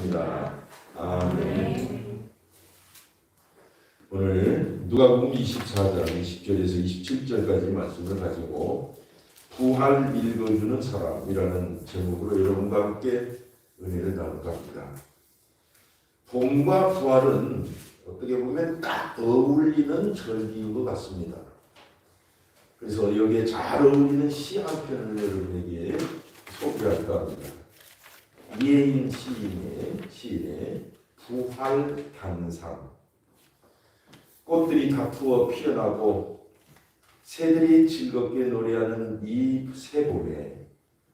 기도드립니다. 아멘. 오늘 누가복음 24장 20절에서 27절까지 말씀을 가지고 부활 읽어주는 사람이라는 제목으로 여러분과 함께 은혜를 나눌까 합니다. 봄과 부활은 어떻게 보면 딱 어울리는 절기인 것 같습니다. 그래서 여기에 잘 어울리는 시 한 편을 여러분에게 소개할까 합니다. 이혜인 시인의 부활 단상. 꽃들이 다투어 피어나고 새들이 즐겁게 노래하는 이 새봄에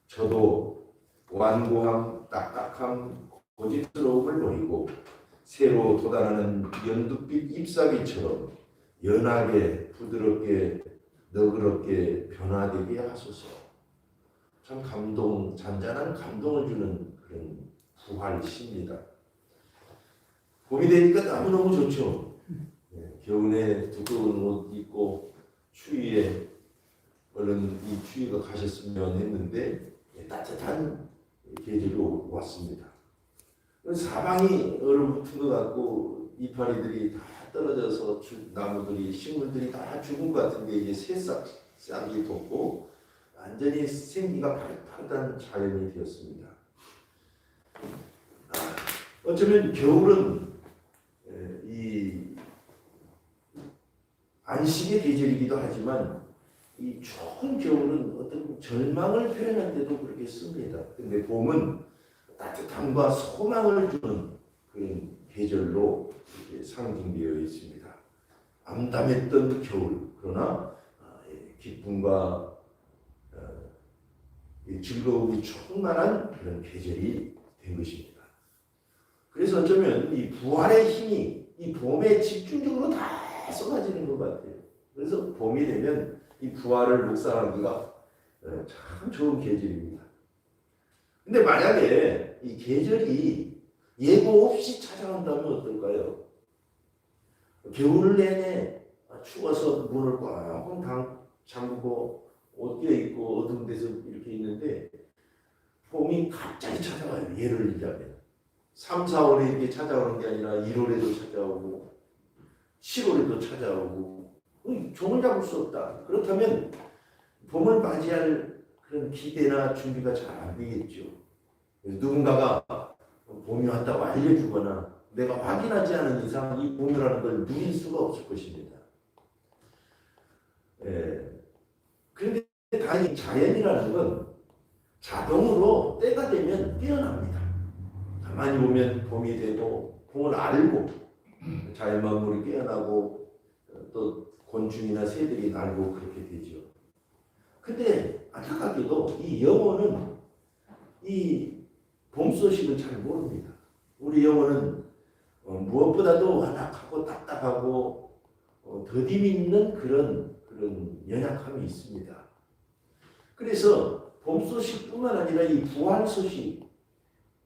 저도 완고함, 딱딱함, 고집스러움을 보이고 새로 돋아나는 연두빛 잎사귀처럼 연하게, 부드럽게, 너그럽게 변화되게 하소서. 참 잔잔한 감동을 주는 그런 부활시입니다. 봄이 되니까 너무너무 좋죠. 겨울에 두꺼운 옷 입고 추위에 얼른 이 추위가 가셨으면 했는데 따뜻한 계절이 왔습니다. 사방이 얼어붙은 것 같고 이파리들이 다 떨어져서 나무들이 식물들이 다 죽은 것 같은 게 이제 새싹이 돋고 완전히 생기가 파릇파릇한 자연이 되었습니다. 어쩌면 겨울은 이 안식의 계절이기도 하지만 이 추운 겨울은 어떤 절망을 표현할 때도 그렇게 씁니다. 근데 봄은 따뜻함과 소망을 주는 그런 계절로 상징되어 있습니다. 암담했던 겨울, 그러나 기쁨과 즐거움이 충만한 그런 계절이 된 것입니다. 그래서 어쩌면 이 부활의 힘이 이 봄에 집중적으로 다 쏟아지는 것 같아요. 그래서 봄이 되면 이 부활을 묵상하기가 참 좋은 계절입니다. 근데 만약에 이 계절이 예고 없이 찾아온다면 어떨까요? 겨울 내내 추워서 문을 꽝꽝 잠그고 옷 껴입고 어두운 데서 이렇게 있는데 봄이 갑자기 찾아와요. 예를 들자면 3, 4월에 이렇게 찾아오는 게 아니라 1월에도 찾아오고 7월에도 찾아오고 종을 잡을 수 없다. 그렇다면 봄을 맞이할 그런 기대나 준비가 잘 안 되겠죠. 누군가가 봄이 왔다고 알려주거나 내가 확인하지 않은 이상 이 봄이라는 걸 누릴 수가 없을 것입니다. 그런데 다행히 자연이라는 건 자동으로 때가 되면 뛰어납니다. 가만히 보면 봄이 되고 봄을 알고 자연 만물이 깨어나고 또 곤충이나 새들이 날고 그렇게 되죠. 근데 안타깝게도 이 영혼은 이 봄 소식을 잘 모릅니다. 우리 영혼은 무엇보다도 완악하고 딱딱하고 더딤 있는 그런 연약함이 있습니다. 그래서 봄 소식뿐만 아니라 이 부활 소식,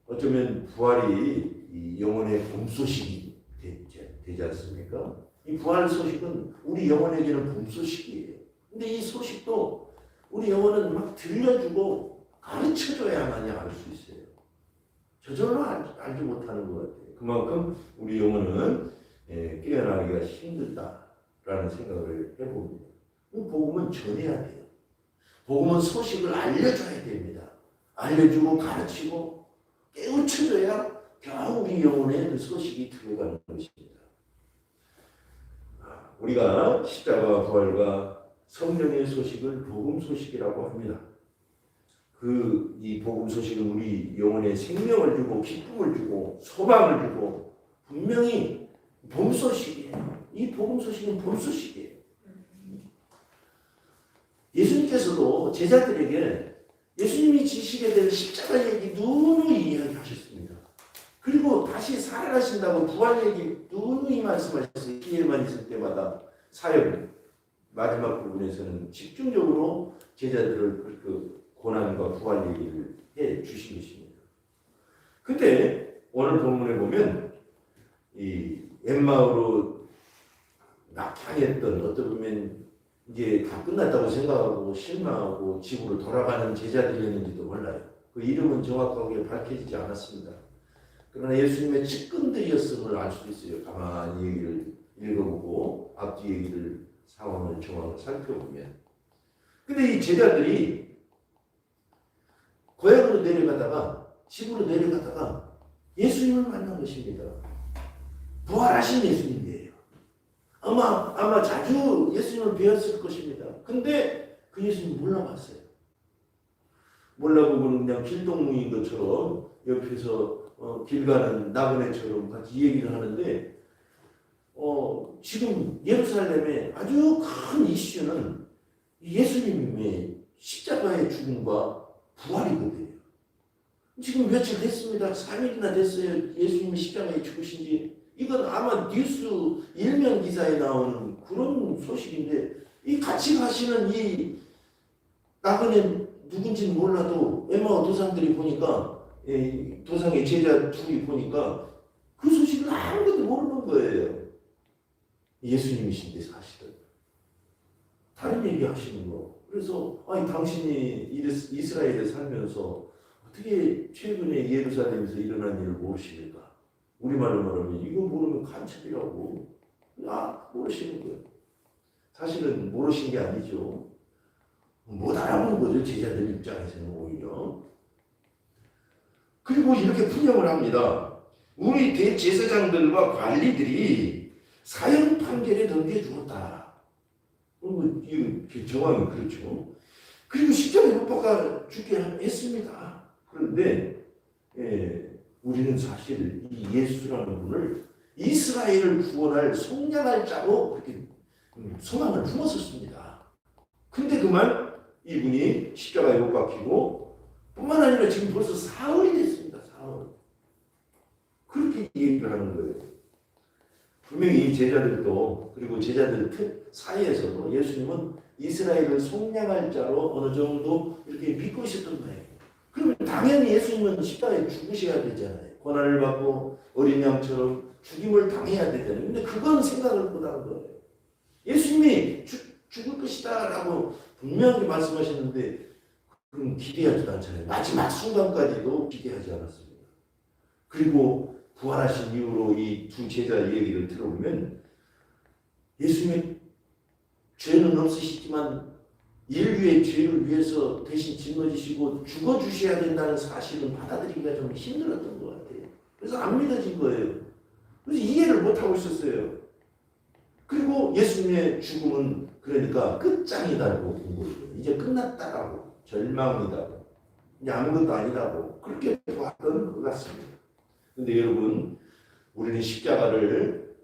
어쩌면 부활이 이 영혼의 봄 소식이 되지 않습니까? 이 부활 소식은 우리 영혼에게는 봄 소식이에요. 근데 이 소식도 우리 영혼은 막 들려주고 가르쳐줘야만이 알 수 있어요. 저절로 알지 못하는 것 같아요. 그만큼 우리 영혼은 깨어나기가 힘들다라는 생각을 해봅니다. 복음은 전해야 돼요. 복음은 소식을 알려줘야 됩니다. 알려주고 가르치고 깨우쳐줘야 겨우 우리 영혼에 그 소식이 들어가는 것입니다. 우리가 십자가 부활과 성령의 소식을 복음 소식이라고 합니다. 이 복음 소식은 우리 영혼에 생명을 주고 기쁨을 주고 소망을 주고 분명히 봄 소식이에요. 이 복음 소식은 봄 소식이에요. 예수님께서도 제자들에게 예수님이 지시게 될 십자가 얘기 누누이 이야기하셨습니다. 그리고 다시 살아나신다고 부활 얘기 누누이 말씀하셨어요. 기회만 있을 때마다 사역 마지막 부분에서는 집중적으로 제자들을 그 고난과 부활 얘기를 해 주신 것입니다. 근데 오늘 본문에 보면 이 엠마오로 낙향했던 어떻게 보면 이제 다 끝났다고 생각하고 실망하고 집으로 돌아가는 제자들이었는지도 몰라요. 그 이름은 정확하게 밝혀지지 않았습니다. 그러나 예수님의 측근들이었음을 알 수 있어요. 가만히 얘기를 읽어보고 앞뒤 얘기를 상황을 정확히 살펴보면. 근데 이 제자들이 고향으로 내려가다가 집으로 내려가다가 예수님을 만난 것입니다. 부활하신 예수님이에요. 아마 자주 예수님을 뵈었을 것입니다. 근데 그 예수님 몰라봤어요. 몰라보고는 그냥 길동무인 것처럼 옆에서 길 가는 나그네처럼 같이 얘기를 하는데 지금 예루살렘의 아주 큰 이슈는 예수님의 십자가의 죽음과 부활이거든요. 지금 며칠 됐습니다. 3일이나 됐어요. 예수님이 십자가에 죽으신 지. 이건 아마 뉴스 일면 기사에 나오는 그런 소식인데 이 같이 가시는 이 나그네 누군지는 몰라도 에마오 도상들이 보니까 도상의 제자 둘이 보니까 그 소식을 아무것도 모르는 거예요. 예수님이신데 사실은 다른 얘기 하시는 거. 그래서 아니 당신이 이스라엘에 살면서 어떻게 최근에 예루살렘에서 일어난 일을 모르십니까? 우리말로 말하면 이거 모르면 간첩이라고. 모르시는 거예요. 사실은 모르신 게 아니죠. 못 알아보는 거죠. 제자들 입장에서는 오히려. 그리고 이렇게 풀명을 합니다. 우리 대제사장들과 관리들이 사형 판결에 넘겨주었다. 이 정황은 그렇죠. 그리고 십자가에 못 박아 죽게 했습니다. 그런데 우리는 사실 이 예수라는 분을 이스라엘을 구원할 속량할 자로 그렇게 소망을 품었었습니다. 근데 그만 이분이 십자가에 못 박히고 뿐만 아니라 지금 벌써 사흘이 됐습니다. 사흘. 그렇게 얘기를 하는 거예요. 분명히 이 제자들도 그리고 제자들 사이에서도 예수님은 이스라엘을 속량할 자로 어느 정도 이렇게 믿고 있었던 거예요. 그러면 당연히 예수님은 십자가에 죽으셔야 되잖아요. 고난을 받고 어린 양처럼 죽임을 당해야 되잖아요. 근데 그건 생각을 못하는 거예요. 예수님이 죽을 것이다 라고 분명하게 말씀하셨는데 그럼 기대하지도 않잖아요. 마지막 순간까지도 기대하지 않았습니다. 그리고 부활하신 이후로 이 두 제자 얘기를 들어보면 예수님의 죄는 없으시지만 인류의 죄를 위해서 대신 짊어지시고 죽어주셔야 된다는 사실은 받아들이기가 좀 힘들었던 것 같아요. 그래서 안 믿어진 거예요. 그래서 이해를 못하고 있었어요. 그리고 예수님의 죽음은 그러니까 끝장이다고 본 거예요. 이제 끝났다라고, 절망이다고, 이제 아무것도 아니다고 그렇게 봤던 것 같습니다. 근데 여러분, 우리는 십자가를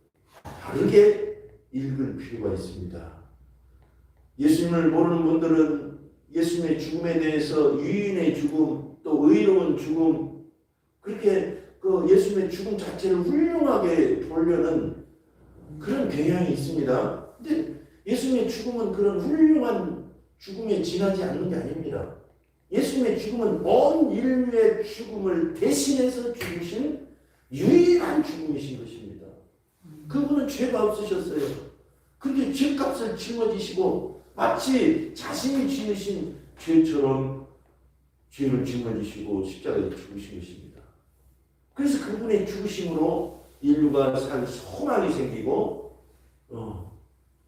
다르게 읽을 필요가 있습니다. 예수님을 모르는 분들은 예수님의 죽음에 대해서 유인의 죽음, 또 의로운 죽음, 그렇게 그 예수님의 죽음 자체를 훌륭하게 보려는 그런 경향이 있습니다. 근데 예수님의 죽음은 그런 훌륭한 죽음에 지나지 않는 게 아닙니다. 예수님의 죽음은 온 인류의 죽음을 대신해서 죽으신 유일한 죽음이신 것입니다. 그분은 죄가 없으셨어요. 그런데 죄값을 짊어지시고 마치 자신이 지으신 죄처럼 죄를 짊어지시고 십자가에 죽으신 것입니다. 그래서 그분의 죽으심으로 인류가 살 소망이 생기고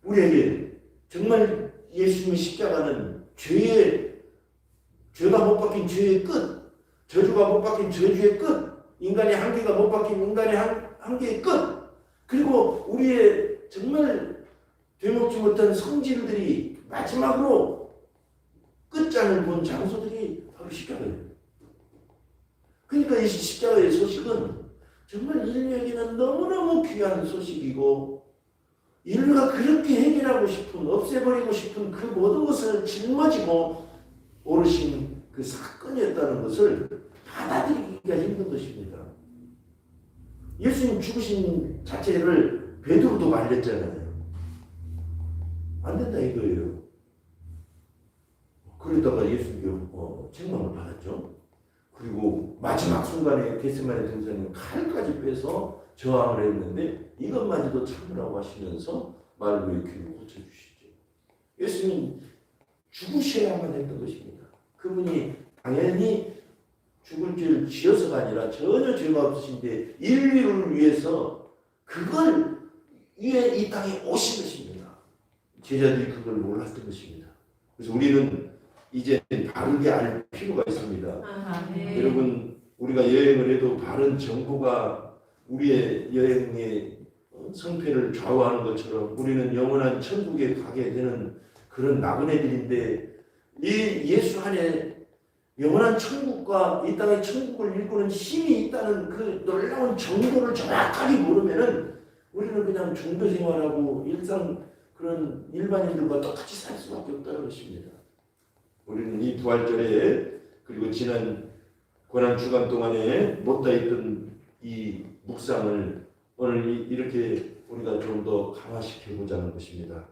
우리에게 정말 예수님의 십자가는 죄가 못 박힌 죄의 끝, 저주가 못 박힌 저주의 끝, 인간의 한계가 못 박힌 인간의 한계의 끝, 그리고 우리의 정말 되먹지 못한 성질들이 마지막으로 끝장을 본 장소들이 바로 십자가예요. 그러니까 이 십자가의 소식은 정말 인류에게는 너무너무 귀한 소식이고 인류가 그렇게 해결하고 싶은, 없애버리고 싶은 그 모든 것을 짊어지고 오르신 그 사건이었다는 것을 받아들이기가 힘든 것입니다. 예수님 죽으신 자체를 베드로도 말렸잖아요. 안 된다 이거예요. 그러다가 예수님께 책망을 받았죠. 그리고 마지막 순간에 겟세마네 동산에 칼까지 빼서 저항을 했는데 이것마저도 참으라고 하시면서 말로의 귀를 고쳐주시죠. 예수님 죽으셔야만 했던 것입니다. 그분이 당연히 죽을 죄를 지어서가 아니라 전혀 죄가 없으신데 인류를 위해서 그걸 위해 이 땅에 오신 것입니다. 제자들이 그걸 몰랐던 것입니다. 그래서 우리는 이제 바르게 알 필요가 있습니다. 여러분, 우리가 여행을 해도 바른 정보가 우리의 여행의 성패를 좌우하는 것처럼 우리는 영원한 천국에 가게 되는 그런 나그네들인데, 이 예수 안에 영원한 천국과 이 땅의 천국을 일구는 힘이 있다는 그 놀라운 정보를 정확하게 모르면은 우리는 그냥 종교 생활하고 일상 그런 일반인들과 똑같이 살 수밖에 없다는 것입니다. 우리는 이 부활절에 그리고 지난 고난 주간 동안에 못다 있던 이 묵상을 오늘 이렇게 우리가 좀 더 강화시켜 보자는 것입니다.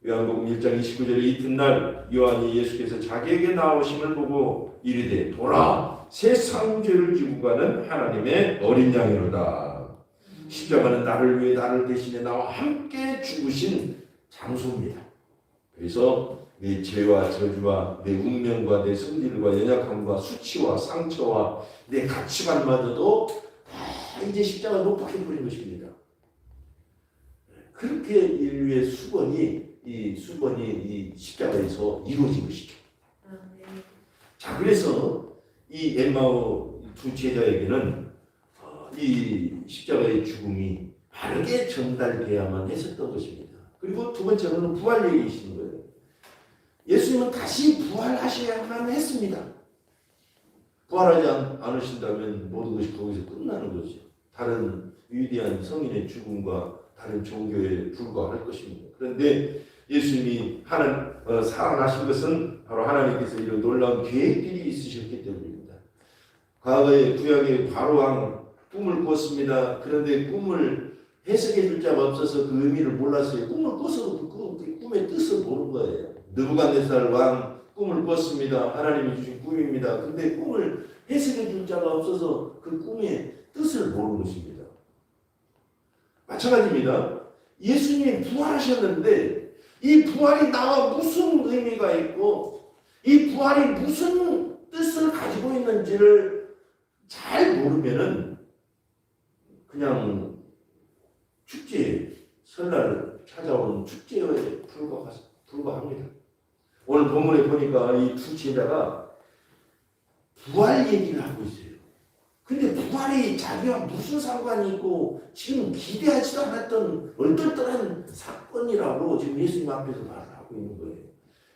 요한복음 1장 29절에 이튿날 요한이 예수께서 자기에게 나오심을 보고 이르되 보라, 세상 죄를 지고 가는 하나님의 어린 양이로다. 십자가는 나를 위해 나를 대신해 나와 함께 죽으신 장소입니다. 그래서 내 죄와 저주와 내 운명과 내 성질과 연약함과 수치와 상처와 내 가치관마저도 다 이제 십자가 못 박혀버린 것입니다. 그렇게 인류의 수건이 이 십자가에서 이루어진 것이죠. 자, 그래서 이 엠마오 두 제자에게는 이 십자가의 죽음이 바르게 전달돼야만 했었던 것입니다. 그리고 두 번째로는 부활 얘기이신 거예요. 예수님은 다시 부활하셔야만 했습니다. 부활하지 않으신다면 모든 것이 거기서 끝나는 거죠. 다른 위대한 성인의 죽음과 다른 종교에 불과할 것입니다. 그런데 예수님이 살아나신 것은 바로 하나님께서 이런 놀라운 계획들이 있으셨기 때문입니다. 과거에 구약의 바로왕 꿈을 꿨습니다. 그런데 꿈을 해석해 줄 자가 없어서 그 의미를 몰랐어요. 꿈을 꿔서도 그 꿈의 뜻을 모르는 거예요. 느부갓네살 왕 꿈을 꿨습니다. 하나님이 주신 꿈입니다. 근데 꿈을 해석해 줄 자가 없어서 그 꿈의 뜻을 모르는 것입니다. 마찬가지입니다. 예수님이 부활하셨는데 이 부활이 나와 무슨 의미가 있고 이 부활이 무슨 뜻을 가지고 있는지를 잘 모르면은 그냥 축제, 설날 찾아온 축제에 불과합니다. 오늘 본문에 보니까 이 두 제자가 부활 얘기를 하고 있어요. 근데 부활이 자기와 무슨 상관이 있고 지금 기대하지도 않았던 얼떨떨한 사건이라고 지금 예수님 앞에서 말을 하고 있는 거예요.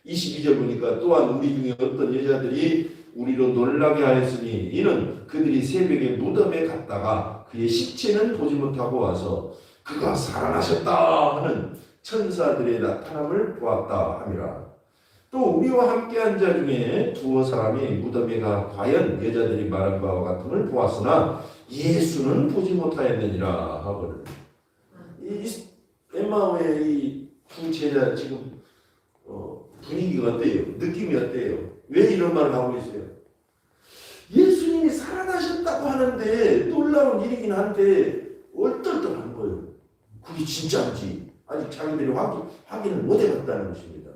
22절 보니까 또한 우리 중에 어떤 여자들이 우리로 놀라게 하였으니 이는 그들이 새벽에 무덤에 갔다가 그의 시체는 보지 못하고 와서 그가 살아나셨다 하는 천사들의 나타남을 보았다 함이라. 또 우리와 함께한 자 중에 두어 사람이 무덤에 가 과연 여자들이 말한 바와 같음을 보았으나 예수는 보지 못하였느니라 하거든. 이 엠마오의 이 두 제자 지금 분위기가 어때요? 느낌이 어때요? 왜 이런 말을 하고 있어요? 예수님이 살아나셨다고 하는데 놀라운 일이긴 한데 얼떨떨한 거예요. 그게 진짜인지 아직 자기들이 확인을 못 해봤다는 것입니다.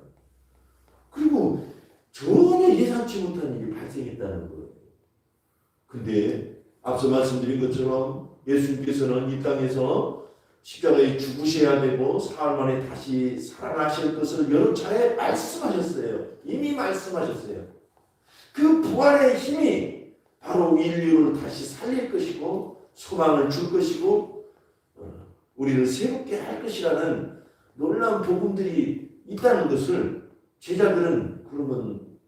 그리고 전혀 예상치 못한 일이 발생했다는 거예요. 근데 앞서 말씀드린 것처럼 예수님께서는 이 땅에서 십자가에 죽으셔야 되고 사흘 만에 다시 살아나실 것을 여러 차례 말씀하셨어요. 이미 말씀하셨어요. 그 부활의 힘이 바로 인류를 다시 살릴 것이고 소망을 줄 것이고 우리를 새롭게 할 것이라는 놀라운 복음들이 있다는 것을 제자들은 그러면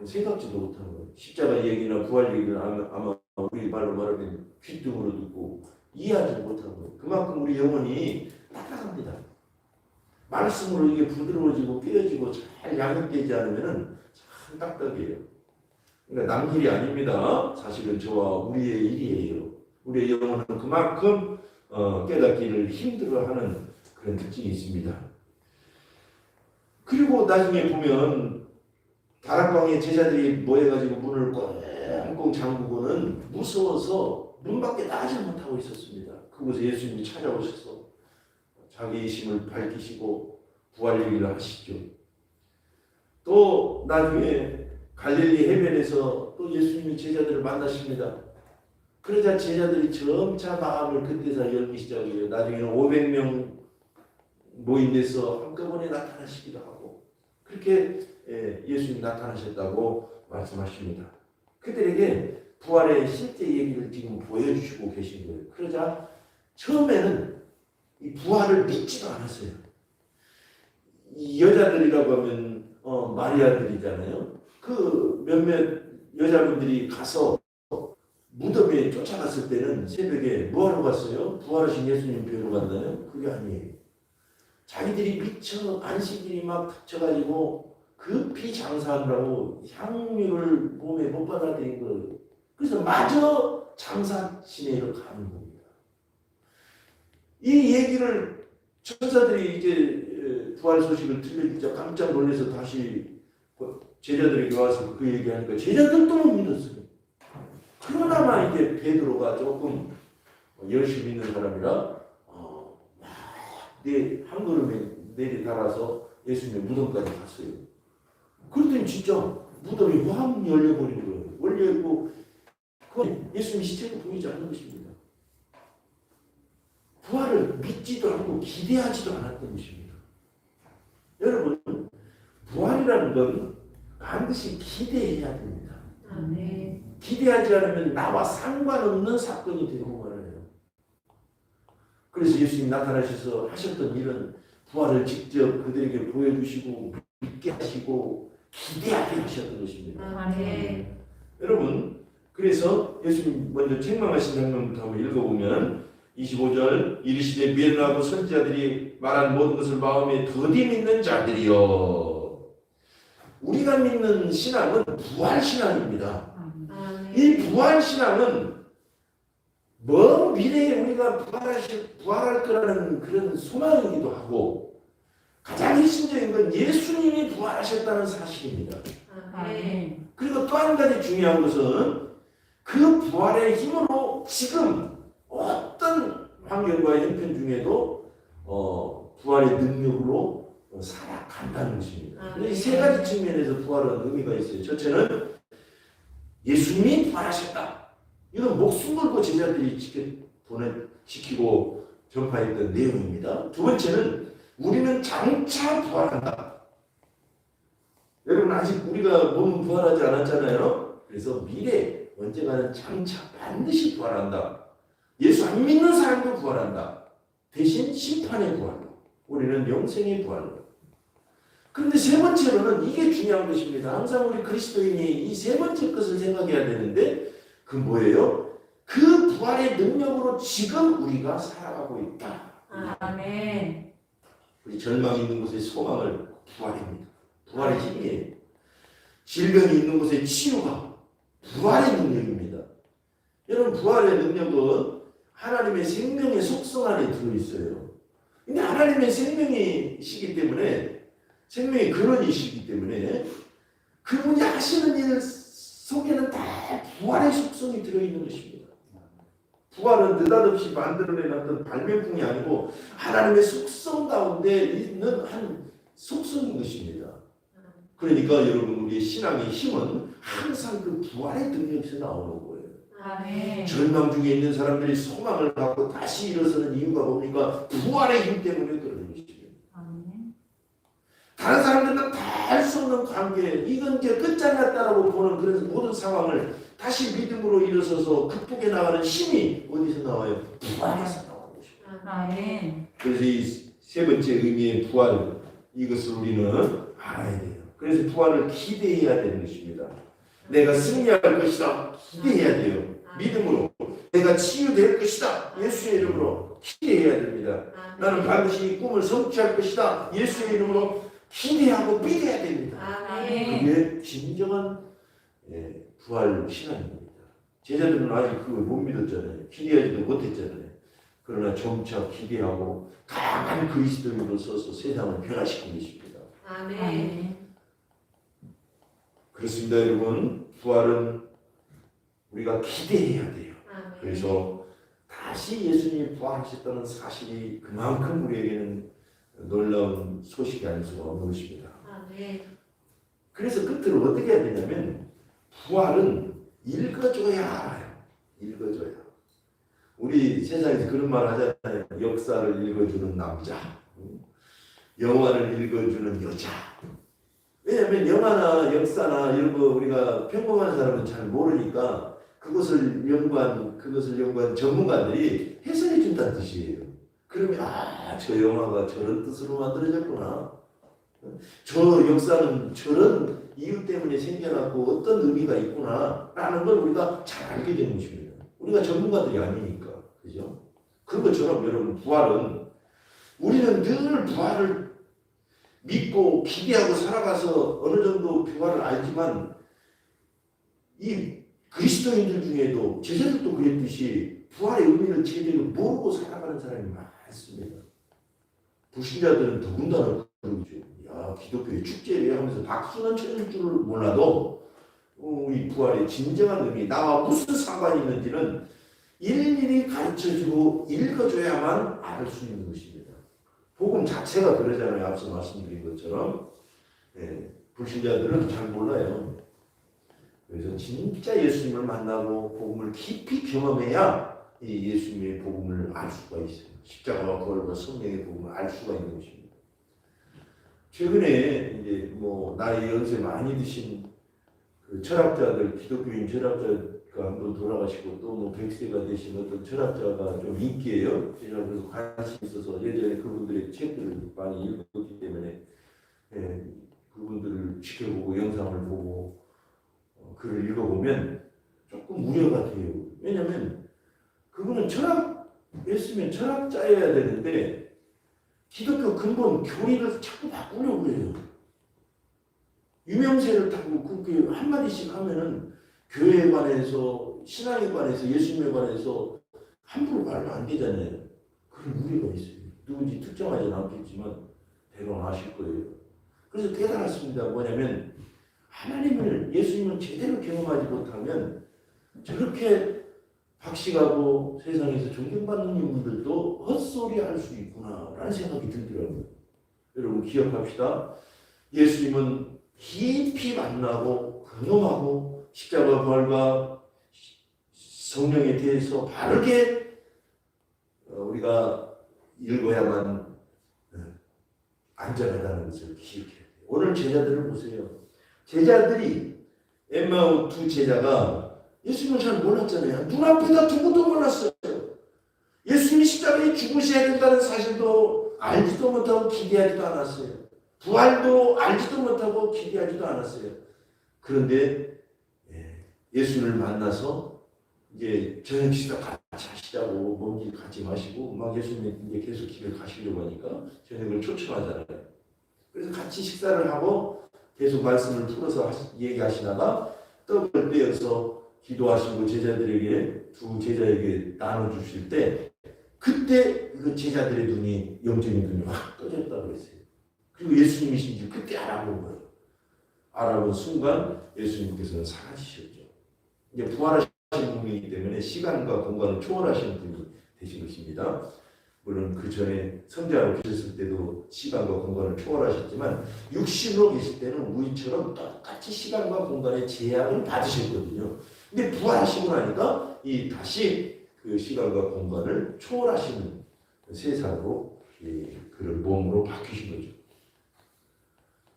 생각지도 못하는 거예요. 십자가 얘기나 부활 얘기는 아마 우리 말로 말하면 귀등으로 듣고 이해하지 못하는 거예요. 그만큼 우리 영혼이 딱딱합니다. 말씀으로 이게 부드러워지고 깨어지고 잘 양육되지 않으면 참 딱딱해요. 그러니까 남 일이 아닙니다. 사실은 저와 우리의 일이에요. 우리의 영혼은 그만큼 깨닫기를 힘들어하는 그런 특징이 있습니다. 그리고 나중에 보면 다락방에 제자들이 모여가지고 문을 꽁꽁 잠그고는 무서워서 문 밖에 나가지 못하고 있었습니다. 그곳에 예수님이 찾아오셔서 자기의 힘을 밝히시고 부활 얘기를 하시죠. 또 나중에 갈릴리 해변에서 또 예수님이 제자들을 만나십니다. 그러자 제자들이 점차 마음을 그때서 열기 시작해요. 나중에는 500명 모임에서 한꺼번에 나타나시기도 하고 그렇게 예수님 나타나셨다고 말씀하십니다. 그들에게 부활의 실제 얘기를 지금 보여주시고 계신 거예요. 그러자 처음에는 이 부활을 믿지도 않았어요. 이 여자들이라고 하면 마리아들이잖아요. 그 몇몇 여자분들이 가서 무덤에 쫓아갔을 때는 새벽에 뭐하러 갔어요? 부활하신 예수님 뵈러 갔나요? 그게 아니에요. 자기들이 미처 안식일이 막 닥쳐가지고 급히 장사하느라고 향유를 몸에 못 받아들인 거예요. 그래서 마저 장사 지내러 가는 겁니다. 이 얘기를 천사들이 이제 부활 소식을 들려주자 깜짝 놀라서 다시 제자들에게 와서 그 얘기하니까 제자들도 못 믿었어요. 그러나마 이제 베드로가 조금 열심히 있는 사람이라 한 걸음에 내리 달아서 예수님의 무덤까지 갔어요. 그랬더니 진짜 무덤이 확 열려버린 거예요. 열려있고 예수님 시체가 보이지 않는 것입니다. 부활을 믿지도 않고 기대하지도 않았던 것입니다. 여러분, 부활이라는 건 반드시 기대해야 됩니다. 기대하지 않으면 나와 상관없는 사건이 되고 말아요. 그래서 예수님 나타나셔서 하셨던 일은 부활을 직접 그들에게 보여주시고 믿게 하시고 기대하게 하셨던 것입니다. 여러분, 그래서 예수님 먼저 책망하신 장면부터 한번 읽어보면 25절 이르시되 미련하고 선지자들이 말한 모든 것을 마음에 더디 믿는 자들이여. 우리가 믿는 신앙은 부활신앙입니다. 이 부활신앙은 먼 미래에 우리가 부활할 거라는 그런 소망이기도 하고 가장 핵심적인 건 예수님이 부활하셨다는 사실입니다. 그리고 또 한 가지 중요한 것은 그 부활의 힘으로 지금 어떤 환경과 형편 중에도 부활의 능력으로 살아간다는 것입니다. 이 세 가지 측면에서 부활은 의미가 있어요. 첫째는 예수님이 부활하셨다. 이건 목숨 걸고 제자들이 지키고 전파했던 내용입니다. 두 번째는 우리는 장차 부활한다. 여러분 아직 우리가 몸은 부활하지 않았잖아요. 그래서 미래 언젠가는 장차 반드시 부활한다. 예수 안 믿는 사람도 부활한다. 대신 심판의 부활로. 우리는 영생의 부활로. 그런데 세 번째로는 이게 중요한 것입니다. 항상 우리 그리스도인이 이 세 번째 것을 생각해야 되는데 그 뭐예요? 그 부활의 능력으로 지금 우리가 살아가고 있다. 아멘. 우리 절망이 있는 곳에 소망을 부활입니다. 부활의 힘이에요. 질병이 있는 곳에 치유가 부활의 능력입니다. 여러분 부활의 능력은 하나님의 생명의 속성 안에 들어있어요. 근데 하나님의 생명이시기 때문에 생명의 근원이시기 때문에 그분이 하시는 일 속에는 다 부활의 속성이 들어있는 것입니다. 부활은 느닷없이 만들어내놨던 발명품이 아니고 하나님의 속성 가운데 있는 한 속성인 것입니다. 그러니까 여러분 우리의 신앙의 힘은 항상 그 부활의 능력에서 나오는 거예요. 아멘. 절망 중에 있는 사람들이 소망을 갖고 다시 일어서는 이유가 뭡니까? 부활의 힘 때문에 그러는 것입니다. 아멘. 다른 사람들은 다 할 수 없는 관계, 이건 이제 끝장났다라고 보는 그런 모든 상황을 다시 믿음으로 일어서서 극복해 나가는 힘이 어디서 나와요? 부활에서 나오는 것입니다. 아멘. 그래서 이 세 번째 의미의 부활, 이것을 우리는 알아야 돼요. 그래서 부활을 기대해야 되는 것입니다. 내가 승리할 것이다. 기대해야 돼요. 믿음으로. 내가 치유될 것이다. 예수의 이름으로 기대해야 됩니다. 나는 반드시 이 꿈을 성취할 것이다. 예수의 이름으로 기대하고 믿어야 됩니다. 아멘. 그게 진정한 부활 신앙입니다. 제자들은 아직 그걸 못 믿었잖아요. 기대하지도 못했잖아요. 그러나 점차 기대하고 강한 그리스도인으로 서서 세상을 변화시키고 있습니다. 아멘. 그렇습니다, 여러분. 부활은 우리가 기대해야 돼요. 그래서 다시 예수님이 부활하셨다는 사실이 그만큼 우리에게는 놀라운 소식이 아닐 수가 없는 것입니다. 그래서 끝으로 어떻게 해야 되냐면 부활은 읽어줘야 알아요. 읽어줘야. 우리 세상에서 그런 말 하잖아요. 역사를 읽어주는 남자, 영화를 읽어주는 여자. 왜냐하면 영화나 역사나 이런 거 우리가 평범한 사람은 잘 모르니까 그것을 연구한 전문가들이 해설해 준다는 뜻이에요. 그러면 저 영화가 저런 뜻으로 만들어졌구나. 저 역사는 저런 이유 때문에 생겨났고 어떤 의미가 있구나 라는 걸 우리가 잘 알게 되는 것입니다. 우리가 전문가들이 아니니까. 그죠? 그것처럼 여러분 부활은 우리는 늘 부활을 믿고 기대하고 살아가서 어느 정도 부활을 알지만 이 그리스도인들 중에도 제자들도 그랬듯이 부활의 의미를 제대로 모르고 살아가는 사람이 많습니다. 불신자들은 더군다나 그러죠. 야, 기독교의 축제를 하면서 박수는 쳐줄 줄을 몰라도 이 부활의 진정한 의미, 나와 무슨 상관이 있는지는 일일이 가르쳐주고 읽어줘야만 알 수 있는 것입니다. 복음 자체가 그러잖아요. 앞서 말씀드린 것처럼 불신자들은 잘 몰라요. 그래서 진짜 예수님을 만나고 복음을 깊이 경험해야 이 예수님의 복음을 알 수가 있어요. 십자가와 부활과 성령의 복음을 알 수가 있는 것입니다. 최근에 이제 나이 연세 많이 드신 그 철학자들, 기독교인 철학자가 한 분 돌아가시고 또 100세가 되신 어떤 철학자가 좀 인기예요. 제가 그래서 관심이 있어서 예전에 그분들의 책들을 많이 읽었기 때문에 그분들을 지켜보고 영상을 보고 글을 읽어보면 조금 우려가 돼요. 왜냐하면 그분은 철학했으면 철학자여야 되는데 기독교 근본 교리를 자꾸 바꾸려고 해요. 유명세를 타고 그렇게 한마디씩 하면은 교회에 관해서, 신앙에 관해서, 예수님에 관해서 함부로 말하면 안 되잖아요. 그런 우려가 있어요. 누군지 특정하지는 않겠지만 대강 아실 거예요. 그래서 깨달았습니다. 뭐냐면 하나님을, 예수님을 제대로 경험하지 못하면 저렇게 박식하고 세상에서 존경받는 인물들도 헛소리 할 수 있구나라는 생각이 들더라고요. 여러분 기억합시다. 예수님은 깊이 만나고 근엄하고 십자가 부활과 성령에 대해서 바르게 우리가 읽어야만 안전하다는 것을 기억해야 돼요. 오늘 제자들을 보세요. 제자들이 엠마오 두 제자가 예수님을 잘 몰랐잖아요. 눈앞에다 두고도 몰랐어요. 예수님이 십자가에 죽으셔야 된다는 사실도 알지도 못하고 기대하지도 않았어요. 부활도 알지도 못하고 기대하지도 않았어요. 그런데 예수님을 만나서 이제 저녁 식사 같이 하시자고 뭔지 같이 마시고 막 예수님이 이제 계속 길을 가시려고 하니까 저녁을 초청하잖아요. 그래서 같이 식사를 하고 계속 말씀을 풀어서 얘기하시다가 떡을 떼어서 기도하시고 제자들에게 두 제자에게 나눠주실 때 그때 그 제자들의 눈이 영적인 눈이 확 떠졌다고 했어요. 그리고 예수님이신지 그때 알아본 거예요. 알아본 순간 예수님께서는 사라지셨죠. 이제 부활하신 분이기 때문에 시간과 공간을 초월하시는 분이 되신 것입니다. 물론 그 전에 성자로 계셨을 때도 시간과 공간을 초월하셨지만 육신으로 계실 때는 우리처럼 똑같이 시간과 공간의 제약을 받으셨거든요. 근데 부활하시고 나니까 이 다시 그 시간과 공간을 초월하시는 세상으로 그런 몸으로 바뀌신 거죠.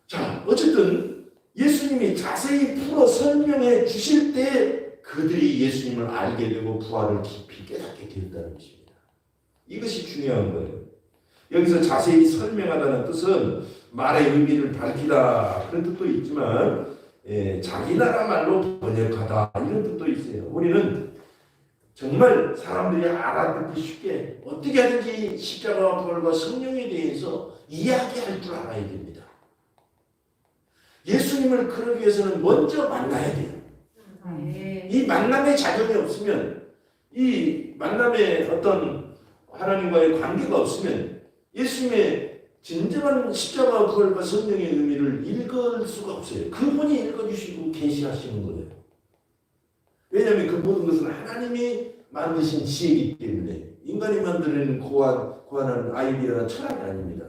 자, 어쨌든 예수님이 자세히 풀어 설명해 주실 때 그들이 예수님을 알게 되고 부활을 깊이 깨닫게 되었다는 것입니다. 이것이 중요한 거예요. 여기서 자세히 설명하다는 뜻은 말의 의미를 밝히다 그런 뜻도 있지만 자기 나라 말로 번역하다 이런 뜻도 있어요. 우리는 정말 사람들이 알아듣기 쉽게 어떻게 하든지 십자가와 부활과 성령에 대해서 이야기할 줄 알아야 됩니다. 예수님을 그러기 위해서는 먼저 만나야 돼요. 이 만남의 자격이 없으면, 이 만남의 어떤 하나님과의 관계가 없으면 예수님의 진정한 십자가와 부활과 성령의 의미를 읽을 수가 없어요. 그분이 읽어주시고 계시하시는 거예요. 왜냐하면 그 모든 것은 하나님이 만드신 지혜이기 때문에 인간이 만드는 고안한 아이디어나 철학이 아닙니다.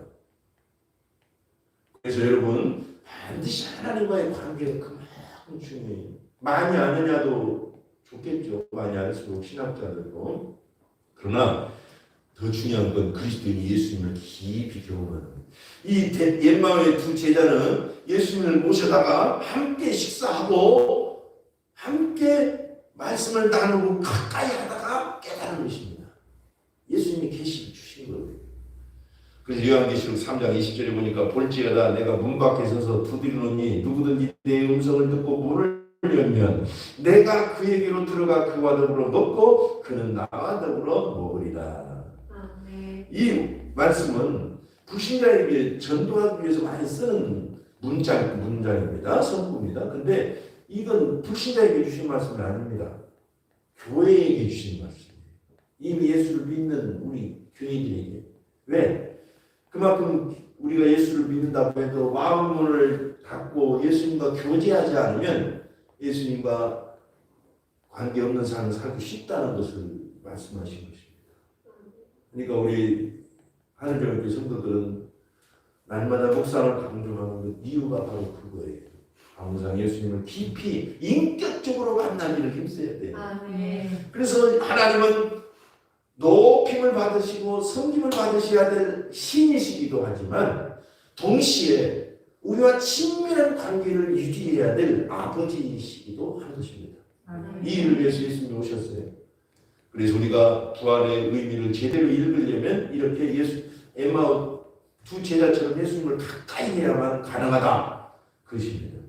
그래서 여러분 반드시 하나님과의 관계가 그만큼 중요해요. 많이 아느냐도 좋겠죠. 많이 알수록 신학자들도. 그러나 더 중요한 건 그리스도인 예수님을 깊이 경험하는 거예요. 이 엠마오의 두 제자는 예수님을 모셔다가 함께 식사하고 함께 말씀을 나누고 가까이 하다가 깨달은 것입니다. 예수님이 계시를 주신 거예요. 그래서 요한계시록 3장 20절에 보니까 볼지어다 내가 문 밖에 서서 두드리노니 누구든지 내 음성을 듣고 문을 열면 내가 그에게로 들어가 그와 더불어 먹고 그는 나와 더불어 먹으리라. 이 말씀은 불신자에게 전도하기 위해서 많이 쓰는 문장입니다. 성구입니다. 근데 이건 불신자에게 주신 말씀은 아닙니다. 교회에게 주신 말씀이에요. 이미 예수를 믿는 우리 교인들에게. 왜? 그만큼 우리가 예수를 믿는다고 해도 마음문을 닫고 예수님과 교제하지 않으면 예수님과 관계없는 삶을 살기 쉽다는 것을 말씀하신 것입니다. 그러니까 우리 하늘교회 성도들은 날마다 묵상을 강조하는 이유가 바로 그거예요. 항상 예수님을 깊이 인격적으로 만나기를 힘써야 돼요. 그래서 하나님은 높임을 받으시고 섬김을 받으셔야 될 신이시기도 하지만 동시에 우리와 친밀한 관계를 유지해야 될 아버지이시기도 한 것입니다. 이 일을 위해서 예수님이 오셨어요. 그래서 우리가 부활의 의미를 제대로 읽으려면 이렇게 엠마오 두 제자처럼 예수님을 가까이 해야만 가능하다. 그것입니다.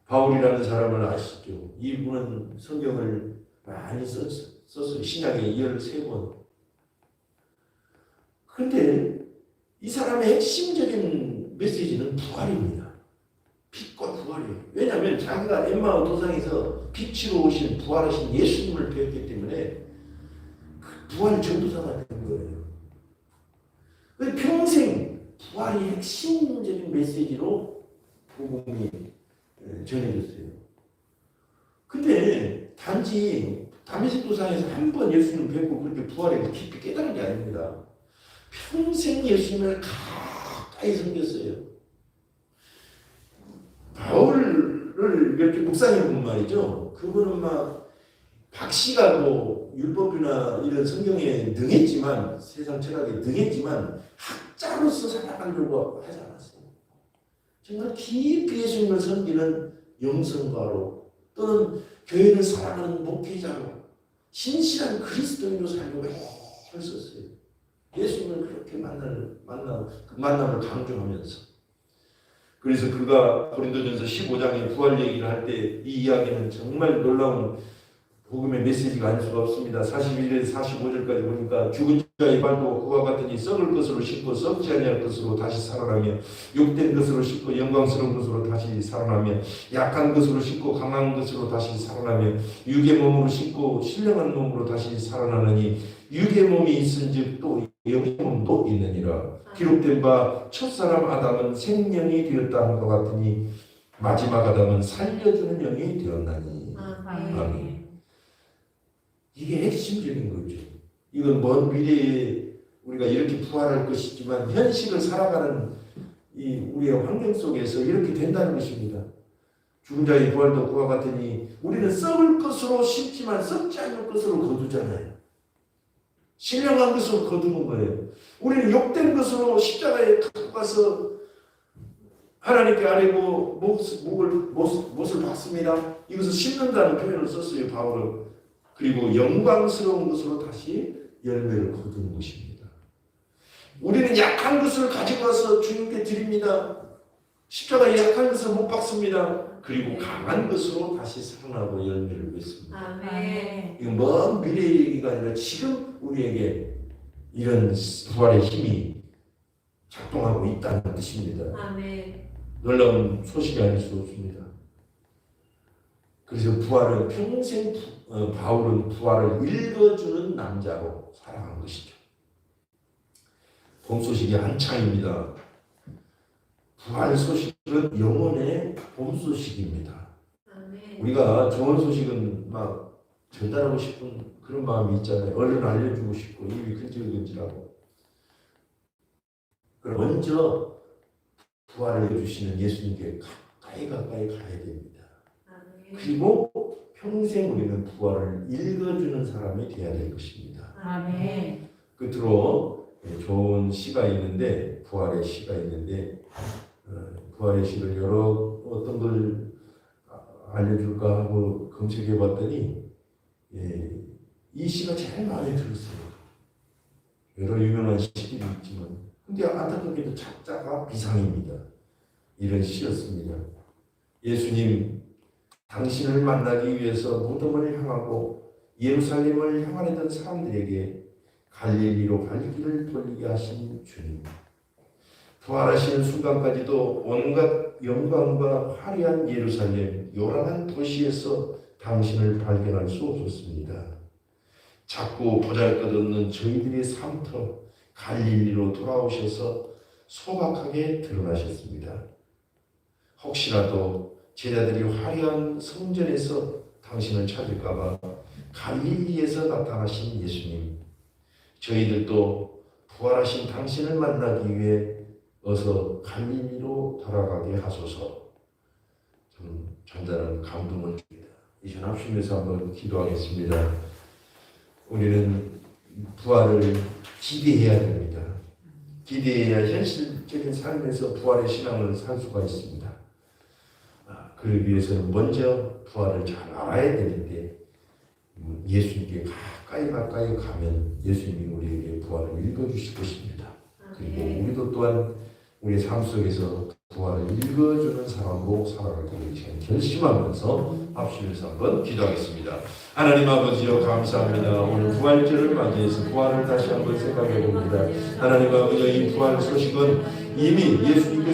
바울이라는 사람을 아시죠? 이분은 성경을 많이 썼어요. 신약에 13번. 그런데 이 사람의 핵심적인 메시지는 부활입니다. 빛과 부활이에요. 왜냐하면 자기가 엠마오 도상에서 빛으로 오신 부활하신 예수님을 배웠기 때문에 그 부활 전도사가 된 거예요. 평생 부활이 핵심적인 메시지로 복음이 전해졌어요. 근데 단지 다메섹 도상에서 한 번 예수님을 뵙고 그렇게 부활에 깊이 깨달은 게 아닙니다. 평생 예수님을 가까이 섬겼어요. 바울을 이렇게 묵상해 보면 말이죠. 그분은 막 박씨가 뭐 율법이나 이런 성경에 능했지만 세상 철학에 능했지만 학자로서 살아가려고 하지 않았어요. 정말 깊이 예수님을 섬기는 영성가로 또는 교회를 사랑하는 목회자로 신실한 그리스도인으로 살려고 했었어요. 예수님을 그렇게 만남을 강조하면서. 그래서 그가 고린도전서 15장에 부활 얘기를 할 때 이 이야기는 정말 놀라운 복음의 메시지가 아닐 수가 없습니다. 41절에서 45절까지 보니까 죽은 자의 발도 그와 같으니 썩을 것으로 씻고 썩지 아니할 것으로 다시 살아나며 욕된 것으로 씻고 영광스러운 것으로 다시 살아나며 약한 것으로 씻고 강한 것으로 다시 살아나며 육의 몸으로 씻고 신령한 몸으로 다시 살아나느니 육의 몸이 있은즉 또 영의 몸도 있느니라. 기록된 바 첫사람 아담은 생명이 되었다 한 것 같으니 마지막 아담은 살려주는 영이 되었나니. 아멘. 이게 핵심적인 거죠. 이건 먼 미래에 우리가 이렇게 부활할 것이지만 현실을 살아가는 이 우리의 환경 속에서 이렇게 된다는 것입니다. 죽은 자의 부활도 그와 같으니 우리는 썩을 것으로 심지만 썩지 않을 것으로 거두잖아요. 신령한 것으로 거두는 거예요. 우리는 욕된 것으로 십자가에 갖고 가서 하나님께 아뢰고 못을 받습니다. 이것을 심는다는 표현을 썼어요. 바울은. 그리고 영광스러운 것으로 다시 열매를 거두는 것입니다. 우리는 약한 것을 가지고 와서 주님께 드립니다. 십자가에 약한 것을 못 박습니다. 그리고 강한 것으로 다시 살아나고 열매를 맺습니다. 아멘. 이건 먼 미래의 얘기가 아니라 지금 우리에게 이런 부활의 힘이 작동하고 있다는 뜻입니다. 아멘. 놀라운 소식이 아닐 수 없습니다. 그래서 부활은 평생 바울은 부활을 읽어주는 남자로 살아간 것이죠. 봄 소식이 한창입니다. 부활 소식은 영혼의 봄 소식입니다. 아멘. 우리가 좋은 소식은 막 전달하고 싶은 그런 마음이 있잖아요. 얼른 알려주고 싶고 입이 근질근질하고. 그럼 먼저 부활을 주시는 예수님께 가까이 가야 됩니다. 아멘. 그리고 평생 우리는 부활을 읽어주는 사람이 되어야 될 것입니다. 아멘. 끝으로 좋은 시가 있는데 부활의 시가 있는데 부활의 시를 여러 어떤 걸 알려줄까 하고 검색해 봤더니 이 시가 제일 마음에 들었어요. 여러 유명한 시들이 있지만 근데 안타깝게도 작자가 비상입니다. 이런 시였습니다. 예수님 당신을 만나기 위해서 무덤을 향하고 예루살렘을 향하려던 사람들에게 갈릴리로 발길을 돌리게 하신 주님. 부활하시는 순간까지도 온갖 영광과 화려한 예루살렘, 요란한 도시에서 당신을 발견할 수 없었습니다. 자꾸 보잘것없는 저희들의 삶터 갈릴리로 돌아오셔서 소박하게 드러나셨습니다. 혹시라도 제자들이 화려한 성전에서 당신을 찾을까봐 갈릴리에서 나타나신 예수님, 저희들도 부활하신 당신을 만나기 위해 어서 갈릴리로 돌아가게 하소서. 좀 잔잔한 감동을 줍니다. 이전 합심해서 한번 기도하겠습니다. 우리는 부활을 기대해야 됩니다. 기대해야 현실적인 삶에서 부활의 신앙을 살 수가 있습니다. 그러기 위해서는 먼저 부활을 잘 알아야 되는데 예수님께 가까이 가면 예수님이 우리에게 부활을 읽어주실 것입니다. 그리고 우리도 또한 우리 삶 속에서 부활을 읽어주는 사람으로 살아가기를 결심하면서 합심해서 한번 기도하겠습니다. 하나님 아버지여 감사합니다. 오늘 부활절을 맞이해서 부활을 다시 한번 생각해 봅니다. 하나님 아버지여 이 부활 소식은 이미 예수님께서